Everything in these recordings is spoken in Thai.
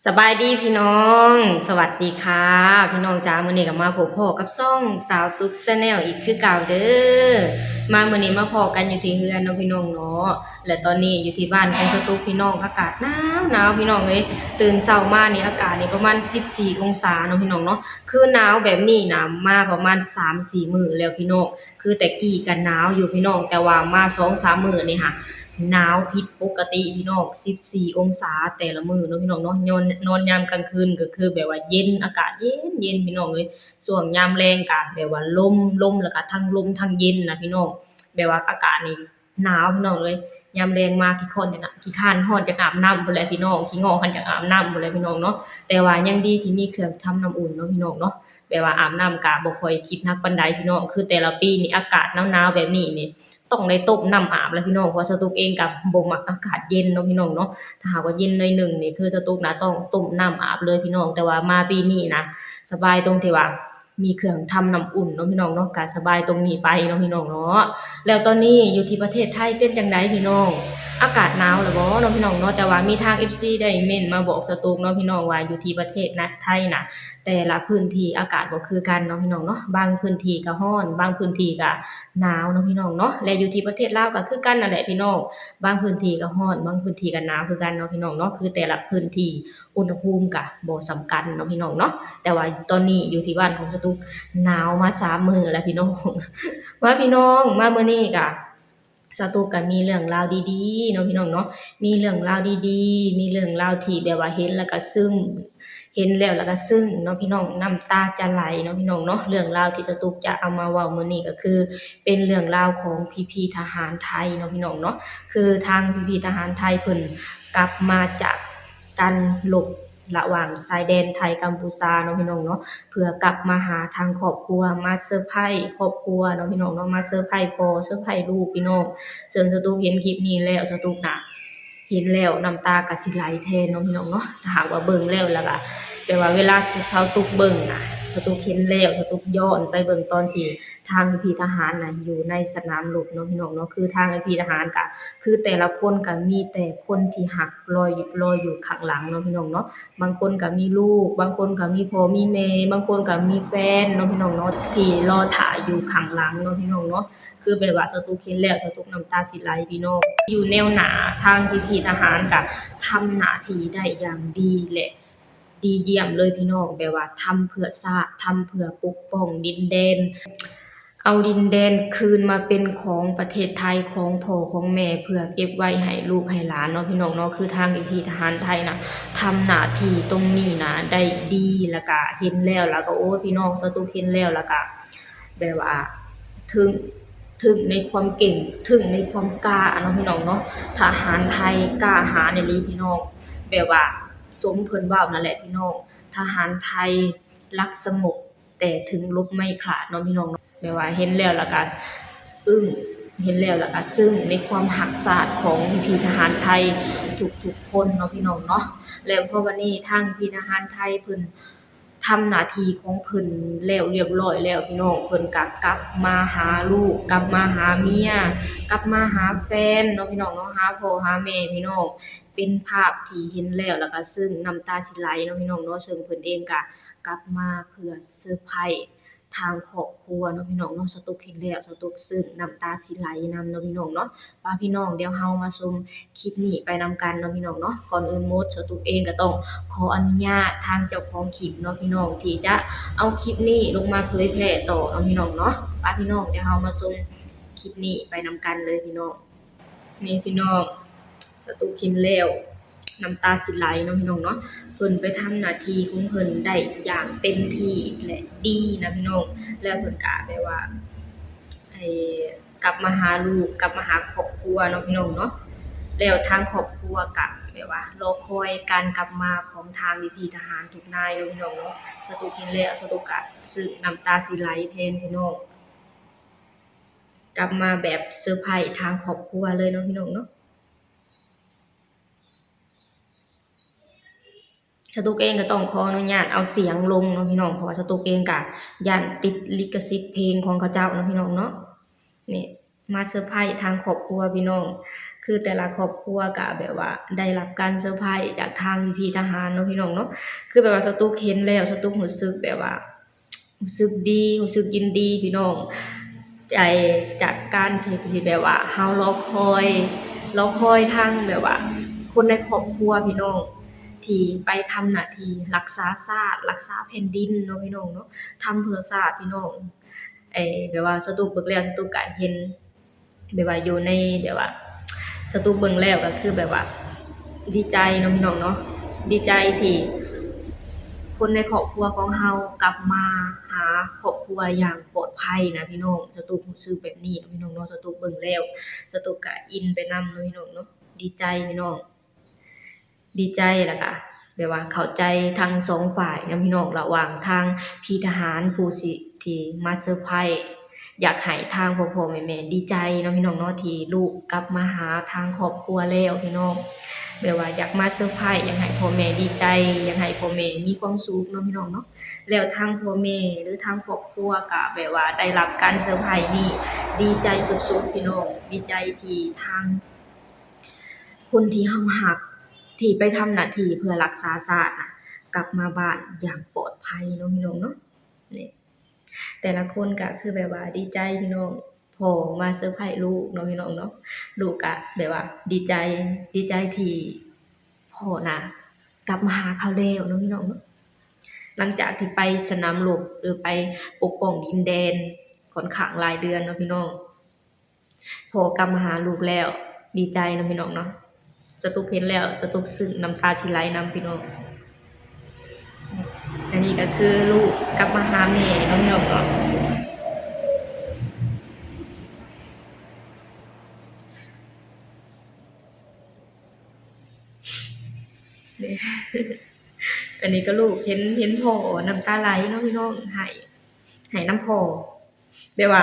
สบายดีพี่น้องสวัสดีค่ะพี่น้องจ้ามื้อนี้ก็มาพบพ่อกับซ่องสาวตุ๊กชาแนลอีกคือเก่าเด้อมามื้อนี้มาพ้อกันอยู่ที่เฮือนเนาะพี่น้องเนาะและตอนนี้อยู่ที่บ้านของสตุ๊กพี่น้องอากาศหนาวพี่น้องเอ้ยตื่นเช้ามานี่อากาศนี่ประมาณ14องศาเนาะพี่น้องเนาะคือหนาวแบบนี้น่ะมาประมาณ3-4มื้อแล้วพี่น้องคือแต่กี้ก็หนาวอยู่พี่น้องแต่ว่ามา2-3มื้อนี่ค่ะ หนาวผิดปกติพี่น้อง14องศาแต่ละมื้อเนาะพี่น้องเนาะนอนยามกลางคืนก็คือแบบว่าเย็นอากาศเย็นพี่น้องเอ้ยช่วงยามแลงก็แบบว่าลมแล้วก็ทั้งลมทั้งเย็นน่ะพี่น้องแบบว่าอากาศนี่หนาวพี่น้องเอ้ยยามแลงมาขี้คร้านฮ้อนอยากอาบน้ำพู้นแหละพี่น้องขี้งอหั้นอยากอาบน้ำพู้นแหละพี่น้องเนาะแต่ว่ายังดีที่มีเครื่องทำน้ำอุ่นเนาะพี่น้องเนาะแบบว่าอาบน้ำก็บ่ค่อยคิดหนักปานใดพี่น้องคือแต่ละปีนี่อากาศหนาวๆแบบนี้นี่ ต้องได้ต้มน้ำอาบแหล้วพี่น้องเพราะสตุ๊กเองก็บ่มักอากาศเย็นเนาะพี่น้องเนาะถ้าหากว่าเย็นหน่อยหนึ่งนี่คือสตุ๊กน่ะต้องต้มน้ำอาบเลยพี่น้องแต่ว่ามาปีนี้นะสบายตรงที่ว่ามีเครื่องทำน้ำอุ่นเนาะพี่น้องเนาะก็สบายตรงนี้ไปเนาะพี่น้องเนาะแล้วตอนนี้อยู่ที่ประเทศไทยเป็นจั่งใดพี่น้องอากาศหนาวแล้วบ่เนาะพี่น้องเนาะแต่ว่ามีทาง FC ได้เม้นต์มาบอกสตุ๊กเนาะพี่น้องว่าอยู่ที่ประเทศนะไทยน่ะแต่ละพื้นที่อากาศบ่คือกันเนาะพี่น้องเนาะบางพื้นที่ก็ร้อนบางพื้นที่ก็ หนาวเนาะพี่น้องเนาะและอยู่ที่ประเทศลาวก็คือกันนั่นแหละพี่น้องบางพื้นที่ก็ร้อนบางพื้นที่ก็หนาวคือกันเนาะพี่น้องเนาะคือแต่ละพื้นที่อุณหภูมิก็บ่ส่ำกันเนาะพี่น้องเนาะแต่ว่าตอนนี้อยู่ที่บ้านของสตุกหนาวมา3มื้อแล้วพี่น้องมาพี่น้องมามื้อนี้ก็สตุกก็มีเรื่องราวดีๆเนาะพี่น้องเนาะมีเรื่องราวดีๆมีเรื่องราวที่แบบว่าเห็นแล้วก็ซึ้งเห็นแล้วก็ซึ้งเนาะพี่น้องน้ำตาจะไหลเนาะพี่น้องเนาะเรื่องราวที่สตุกจะเอามาเว้ามื้อนี้ก็คือ เป็นเรื่องราวของพี่ๆทหารไทยเนาะพี่น้องเนาะคือทางพี่ๆทหารไทยเพิ่นกลับมาจากการรบระหว่างชายแดนไทยกัมพูชาเนาะพี่น้องเนาะเพื่อกลับมาหาทางครอบครัวมาเซอร์ไพรส์ครอบครัวเนาะพี่น้องเนาะมาเซอร์ไพรส์พ่อเซอร์ไพรส์ลูกพี่น้องซึ่งสตุ๊กเห็นคลิปนี้แล้วสตุ๊กน่ะเห็นแล้วน้ำตาก็สิไหลแทนเนาะพี่น้องเนาะถ้าหากว่าเบิ่งแล้วก็แปลว่าเวลาชาวตุ๊กเบิ่งน่ะสตุ๊กเห็นแล้วสตุ๊กย้อนไปเบิ่งตอนที่ ทางพี่ทหารน่ะอยู่ในสนามรบเนาะพี่น้องเนาะคือทางพี่ทหารก็คือแต่ละคนก็มีแต่คนที่รักรออยู่ข้างหลังเนาะพี่น้องเนาะบางคนก็มีลูกบางคนก็มีพ่อมีแม่บางคนก็มีแฟนเนาะพี่น้องเนาะที่รอท่าอยู่ข้างหลังเนาะพี่น้องเนาะคือแบบว่าสตุกเห็นแล้วสตุกน้ำตาสิไหลพี่น้องอยู่แนวหน้าทางพี่ทหารก็ทำหน้าที่ได้อย่างดีและดีเยี่ยมเลยพี่น้องแบบว่าทำเพื่อชาติทำเพื่อปกป้องดินแดน เอาดินแดนคืนมาเป็นของประเทศไทยของพ่อของแม่เพื่อเก็บไว้ให้ลูกให้หลานเนาะพี่น้องเนาะคือทางพี่ทหารไทยน่ะทำหน้าที่ตรงนี้น่ะได้ดีแล้วก็เห็นแล้วก็โอ้ยพี่น้องสตุกเห็นแล้วก็แบบว่าถึงถึงในความเก่งถึงในความกล้าเนาะพี่น้องเนาะทหารไทยกล้าหาญอีหลีพี่น้องแบบว่าสมเพิ่นเว้านั่นแหละพี่น้องทหารไทยรักสงบแต่ถึงรบไม่ขลาดเนาะพี่น้อง แบบว่าเห็นแล้วก็อึ้งเห็นแล้วก็ซึ้งในความรักชาติของพี่ๆทหารไทยทุกๆคนเนาะพี่น้องเนาะแล้วพอวันนี้ทางพี่ๆทหารไทยเพิ่นทำหน้าที่ของเพิ่นแล้วเรียบร้อยแล้วพี่น้องเพิ่นก็กลับมาหาลูกกลับมาหาเมียกลับมาหาแฟนเนาะพี่น้องเนาะหาพ่อหาแม่พี่น้องเป็นภาพที่เห็นแล้วก็ซึ้งน้ำตาสิไหลเนาะพี่น้องเนาะซึ่งเพิ่นเองก็กลับมาเพื่อเซอร์ไพรส์ ทางครอบครัวเนาะพี่น้องเนาะสตุกเห็นแล้วสตุกซึ้งน้ำตาสิไหลนำเนาะพี่น้องเนาะพี่น้องเดี๋ยวเรามาชมคลิปนี้ไปนำกันเนาะพี่น้องเนาะก่อนอื่นหมดสตุกเองก็ต้องขออนุญาตทางเจ้าของคลิปเนาะพี่น้องที่จะเอาคลิปนี้ลงมาเผยแพร่ต่อเนาะพี่น้องเนาะพี่น้องเดี๋ยวเรามาชมคลิปนี้ไปนำกันเลยพี่น้องนี่พี่น้องสตุกเห็นแล้วน้ำตาสิไหลเนาะพี่น้องเนาะ เพิ่นไปทำหน้าที่ของเพิ่นได้อย่างเต็มที่และดีนะพี่น้องแล้วเพิ่นก็แบบว่าไอ้กลับมาหาลูกกลับมาหาครอบครัวเนาะพี่น้องเนาะแล้วทางครอบครัวก็แบบว่ารอคอยการกลับมาของทางพี่ๆทหารทุกนายเนาะพี่น้องเนาะสตุกเห็นแล้วสตุกก็สึกน้ำตาสิไหลแทนพี่น้องกลับมาแบบเซอร์ไพรส์ทางครอบครัวเลยเนาะพี่น้องเนาะ สตุกเองก็ต้องขออนุญาตเอาเสียงลงเนาะพี่น้องเพราะว่าสตุกเองก็ย้านติดลิขสิทธิ์เพลงของเขาเจ้าเนาะพี่น้องเนาะนี่ มาเซอร์ไพรส์ทางครอบครัวพี่น้องคือแต่ละครอบครัวก็แบบว่าได้รับการเซอร์ไพรส์จากทางพี่ๆทหารเนาะพี่น้องเนาะคือแบบว่าสตุ๊กเห็นแล้วสตุ๊กรู้สึกแบบว่ารู้สึกดีรู้สึกยินดีพี่น้องใจจากการที่แบบว่าเฮารอคอยทางแบบว่าคนในครอบครัวพี่น้องที่ไปทำหน้าที่รักษาชาติรักษาแผ่นดินเนาะพี่น้องเนาะทำเพื่อชาติพี่น้อง แบบว่าสตูเบิ่งแล้วสตูก็เห็นแบบว่าอยู่ในแบบว่าสตูเบิ่งแล้วก็คือแบบว่าดีใจเนาะพี่น้องเนาะดีใจที่คนในครอบครัวของเฮากลับมาหาครอบครัวอย่างปลอดภัยนะพี่น้องสตูรู้สึกแบบนี้เนาะพี่น้องเนาะสตูเบิ่งแล้วสตูก็อินไปนำเนาะพี่น้องเนาะดีใจพี่น้อง ดีใจแล้วก็แบบว่าเข้าใจทั้งสองฝ่ายนำพี่น้องระหว่างทางพี่ทหารผู้สิที่มาเซอร์ไพรส์อยากให้ทางพ่อๆแม่ๆดีใจเนาะพี่น้องเนาะที่ลูกกลับมาหาทางครอบครัวแล้วพี่น้องแบบว่าอยากมาเซอร์ไพรส์อยากให้พ่อแม่ดีใจอยากให้พ่อแม่มีความสุขเนาะพี่น้องเนาะแล้วทางพ่อแม่หรือทางครอบครัวก็แบบว่าได้รับการเซอร์ไพรส์นี่ดีใจสุดๆพี่น้องดีใจที่ทาง คนที่เรารักที่ไปทำหน้าที่เพื่อรักษาชาติน่ะกลับมาบ้านอย่างปลอดภัยเนาะพี่น้องเนาะนี่แต่ละคนก็คือแบบว่าดีใจพี่น้องพ่อมาเซอร์ไพรส์ลูกเนาะพี่น้องเนาะลูกก็แบบว่าดีใจที่พ่อน่ะกลับมาหาเขาแล้วเนาะพี่น้องเนาะหลังจากที่ไปสนามรบหรือไปปกป้องดินแดนค่อนข้างหลายเดือนเนาะพี่น้องพ่อกลับมาหาลูกแล้วดีใจเนาะพี่น้องเนาะ สตุกเห็นแล้วสตุกซึ้งน้ำตาสิไหลนำพี่น้องอันนี้ก็คือลูกกลับมาหาแม่น้องพี่น้องเนาะนี่อันนี้ก็ลูกเห็นพ่อน้ำตาไหลเนาะพี่น้องให้น้ำพ่อแบบว่า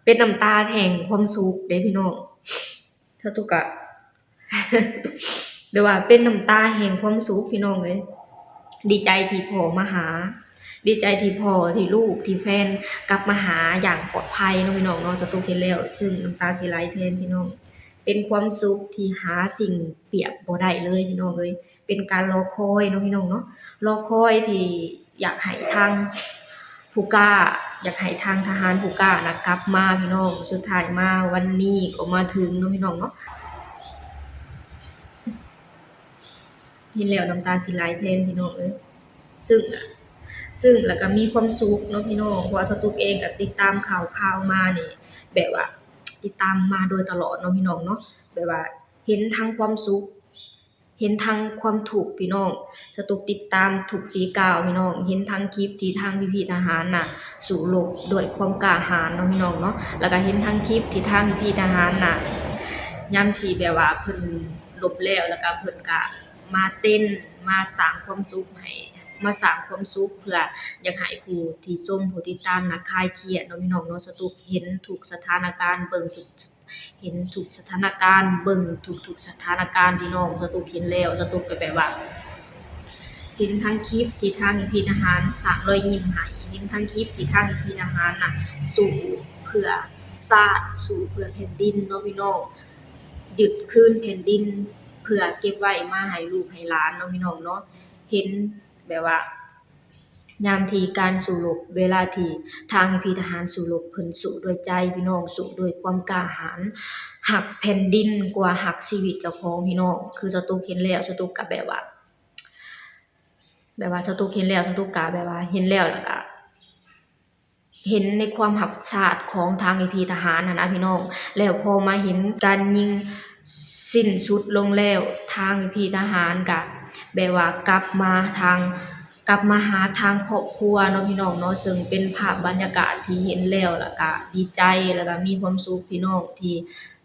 เป็นน้ำตาแห่งความสุขเด้พี่น้องสตุกอะแบบว่าเป็นน้ำตาแห่งความสุขพี่น้องเอ้ยดีใจที่พ่อมาหาดีใจที่พ่อที่ลูกที่แฟนกลับมาหาอย่างปลอดภัยเนาะพี่น้องเนาะสตุกเห็นแล้วซึ่งน้ำตาสิไหลแทนพี่น้องเป็นความสุขที่หาสิ่งเปรียบบ่ได้เลยพี่น้องเอ้ยเป็นการรอคอยเนาะพี่น้องเนาะรอคอยที่อยากให้ทางผู้กล้าอยากให้ทางทหารผู้กล้าน่ะกลับมาพี่น้องสุดท้ายมาวันนี้ก็มาถึงเนาะพี่น้องเนาะ เห็นแล้วน้ำตาสิไหลแทนพี่น้องเอ้ยซึ่งอะซึ่งแล้วก็มีความสุขเนาะพี่น้องเพราะว่าสตุ๊กเองก็ติดตามข่าวมานี่แบบว่าติดตามมาโดยตลอดเนาะพี่น้องเนาะแบบว่าเห็นทั้งความสุขเห็นทั้งความทุกข์พี่น้องสตุ๊กติดตามทุกฝีก้าวพี่น้องเห็นทั้งคลิปที่ทางพี่ๆทหารน่ะสู้รบด้วยความกล้าหาญเนาะพี่น้องเนาะแล้วก็เห็นทั้งคลิปที่ทางพี่ๆทหารน่ะ ยามที่แบบว่าเพิ่นลบแล้วก็เพิ่นก็มาเต้นมาสร้างความสุขให้มาสร้างความสุขเพื่ออยากให้ผู้ที่ชมผู้ติดตามน่ะคลายเครียดเนาะพี่น้องเนาะสตุกเห็นทุกสถานการณ์เบิ่งทุกเห็นทุกสถานการณ์เบิ่งทุกๆสถานการณ์พี่น้องสตุกเห็นแล้วสตุกก็แบบว่าเห็นทั้งคลิปที่ทางพี่ๆทหารสร้างรอยยิ้มให้เห็นทั้งคลิปที่ทางพี่ๆทหารน่ะสู้เพื่อชาติสู้เพื่อแผ่นดินเนาะพี่น้อง ยึดคืนแผ่นดินเพื่อเก็บไว้มาให้ลูกให้หลานเนาะพี่น้องเนาะเห็นแบบว่ายามที่การสู้รบเวลาที่ทางพี่ทหารสู้รบเพิ่นสู้ด้วยใจพี่น้องสู้ด้วยความกล้าหาญรักแผ่นดินกว่ารักชีวิตเจ้าของพี่น้องคือสตุกเห็นแล้วสตุกก็แบบว่าสตุกเห็นแล้วสตุกก็แบบว่าเห็นแล้วแล้วก็ เห็นในความรักชาติของทางพี่ทหารหั้นนะพี่น้องแล้วพอมาเห็นการยิงสิ้นสุดลงแล้วทางพี่ทหารก็แบบว่ากลับมาหาทางครอบครัวเนาะพี่น้องเนาะซึ่งเป็นภาพบรรยากาศที่เห็นแล้วแล้วก็ดีใจแล้วก็มีความสุขพี่น้องที่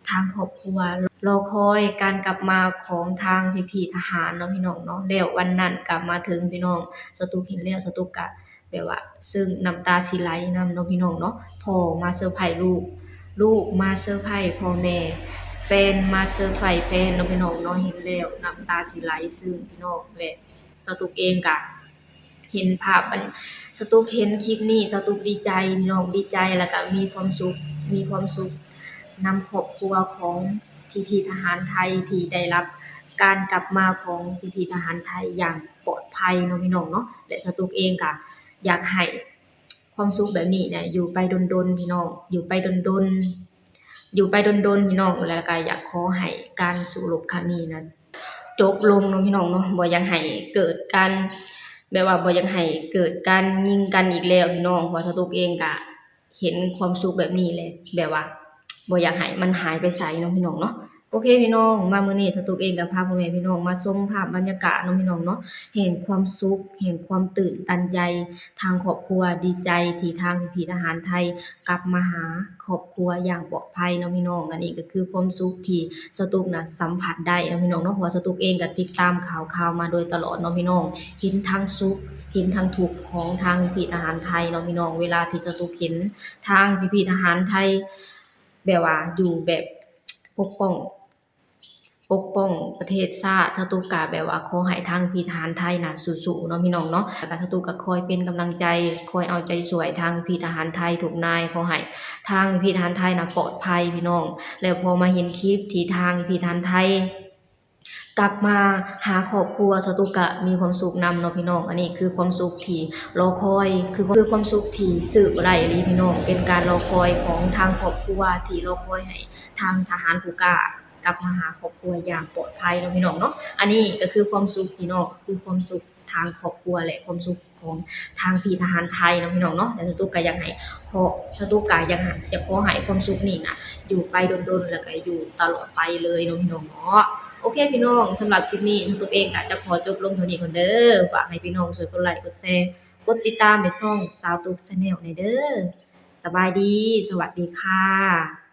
ทางครอบครัวรอคอยการกลับมาของทางพี่ๆทหารเนาะพี่น้องเนาะแล้ววันนั้นก็มาถึงพี่น้องสตุกเห็นแล้วสตุกก็ แบบว่าซึ่งน้ำตาสิไหลนำเนาะพี่น้องเนาะพ่อมาเซอร์ไพรส์ลูกมาเซอร์ไพรส์พ่อแม่แฟนมาเซอร์ไพรส์แฟนเนาะพี่น้องเนาะเห็นแล้วน้ำตาสิไหลซึ่งพี่น้องและสตุกเองก็เห็นภาพมันสตุกเห็นคลิปนี้สตุกดีใจพี่น้องดีใจแล้วก็มีความสุข นำครอบครัวของพี่ๆทหารไทยที่ได้รับการกลับมาของพี่ๆทหารไทยอย่างปลอดภัยเนาะพี่น้องเนาะและสตุกเองก็อยากให้ความสุขแบบนี้เนี่ยอยู่ไปดนๆพี่น้องอยู่ไปดนๆอยู่ไปดนๆพี่น้องแล้วก็อยากขอให้การสู้รบครั้งนี้นะจบลงเนาะพี่น้องเนาะบ่อยากให้เกิดการแบบว่าบ่อยากให้เกิดการยิงกันอีกแล้วพี่น้องเพราะสตุกเองก็เห็นความสุขแบบนี้แหละแบบว่าบ่อยากให้มันหายไปไสเนาะพี่น้องเนาะโอเคพี่น้องมามื้อนี้สตุกเองก็พาพ่อแม่พี่น้องมาชมภาพบรรยากาศเนาะพี่น้องเนาะแห่งความสุขแห่งความตื่นตันใจทางครอบครัวดีใจที่ทางพี่ๆทหารไทยกลับมาหาครอบครัวอย่างปลอดภัยเนาะพี่น้องอันนี้ก็คือความสุขที่สตุกน่ะสัมผัสได้เนาะพี่น้องเนาะเพราะว่าสตุกเองก็ติดตามข่าวๆมาโดยตลอดเนาะพี่น้องเห็นทั้งสุขเห็นทั้งทุกข์ของทางพี่ๆทหารไทยเนาะพี่น้องเวลาที่สตุกเห็นทางพี่ๆทหารไทยแบบว่าอยู่แบบปกป้อง ประเทศชาติสตุกก็แบบว่าขอให้ทางพี่ทหารไทยน่ะสู้ๆเนาะพี่น้องเนาะแล้วก็สตุกก็คอยเป็นกำลังใจคอยเอาใจช่วยทางพี่ทหารไทยทุกนายขอให้ทางพี่ทหารไทยน่ะปลอดภัยพี่น้องแล้วพอมาเห็นคลิปที่ทางพี่ทหารไทยกลับมาหาครอบครัวสตุกก็มีความสุขนำเนาะพี่น้องอันนี้คือความสุขที่รอคอยคือความสุขที่ซื้อบ่ได้อีหลีพี่น้องเป็นการรอคอยของทางครอบครัวที่รอคอยให้ทางทหารผู้กล้า กลับมาหาครอบครัวอย่างปลอดภัยเนาะพี่น้องเนาะอันนี้ก็คือความสุขพี่น้องคือความสุขทางครอบครัวและความสุขของทางพี่ทหารไทยเนาะพี่น้องเนาะแต่สตุกก็อยากให้ขอสตุกก็อยากขอให้ความสุขนี้น่ะอยู่ไปดนๆแล้วก็อยู่ตลอดไปเลยเนาะพี่น้องเนาะโอเคพี่น้องสำหรับคลิปนี้สตุกเองก็จะขอจบลงเท่านี้ก่อนเด้อฝากให้พี่น้องช่วยกดไลค์กดแชร์กดติดตามให้ช่องสาวตุ๊ก Channel หน่อยเด้อสบายดีสวัสดีค่ะ